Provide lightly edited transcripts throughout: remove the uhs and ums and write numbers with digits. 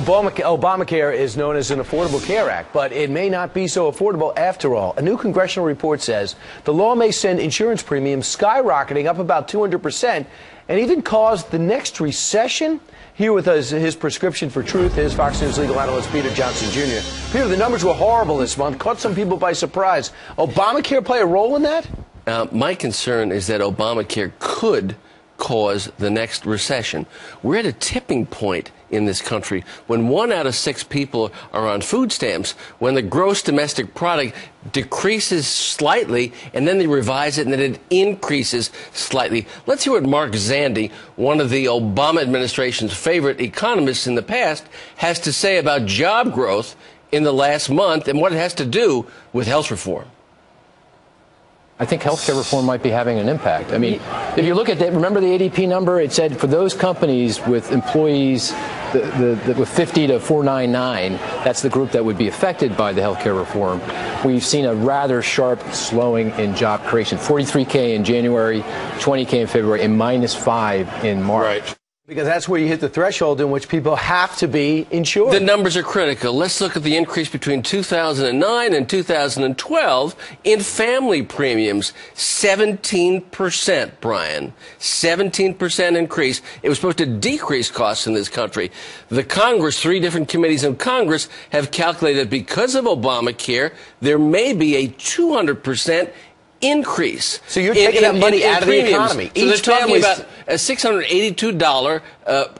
Obamacare is known as an Affordable Care Act, but it may not be so affordable after all. A new congressional report says the law may send insurance premiums skyrocketing up about 200% and even cause the next recession. Here with us, his prescription for truth is Fox News legal analyst Peter Johnson Jr. Peter, the numbers were horrible this month, caught some people by surprise. Obamacare play a role in that? My concern is that Obamacare could cause the next recession. We're at a tipping point in this country when 1 out of 6 people are on food stamps, when the gross domestic product decreases slightly, and then they revise it, and then it increases slightly. Let's hear what Mark Zandi, one of the Obama administration's favorite economists in the past, has to say about job growth in the last month and what it has to do with health reform. I think healthcare reform might be having an impact. I mean, if you look at that, remember the ADP number? It said for those companies with employees with 50 to 499, that's the group that would be affected by the healthcare reform. We've seen a rather sharp slowing in job creation. 43K in January, 20K in February, and -5 in March. Right. Because that's where you hit the threshold in which people have to be insured. The numbers are critical. Let's look at the increase between 2009 and 2012 in family premiums. 17%, Brian. 17% increase. It was supposed to decrease costs in this country. The Congress, 3 different committees in Congress, have calculated because of Obamacare, there may be a 200% increase. So you're taking that money out of the economy. So they're talking about a $682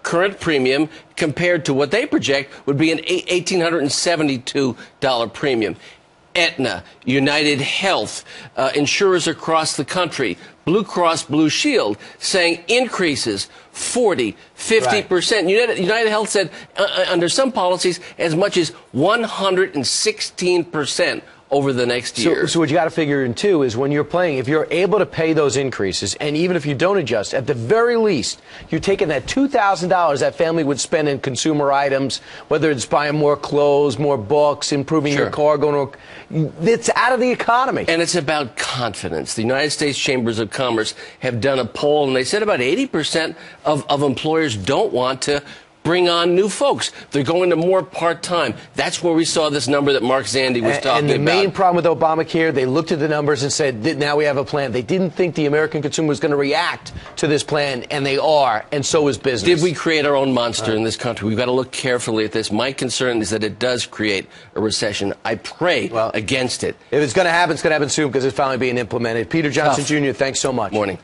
current premium compared to what they project would be an $1,872 premium. Aetna, United Health, insurers across the country, Blue Cross Blue Shield, saying increases 40, 50%. Right. United Health said under some policies as much as 116% over the next year. So what you got to figure in, too, is when you're playing, if you're able to pay those increases, and even if you don't adjust, at the very least, you're taking that $2,000 that family would spend in consumer items, whether it's buying more clothes, more books, improving your car, going to... It's out of the economy. And it's about confidence. The United States Chambers of Commerce have done a poll, and they said about 80% of employers don't want to bring on new folks. They're going to more part-time. That's where we saw this number that Mark Zandi was talking about. And the main problem with Obamacare, they looked at the numbers and said, now we have a plan. They didn't think the American consumer was going to react to this plan, and they are, and so is business. Did we create our own monster in this country? We've got to look carefully at this. My concern is that it does create a recession. I pray against it. If it's going to happen, it's going to happen soon because it's finally being implemented. Peter Johnson Jr., thanks so much. Morning.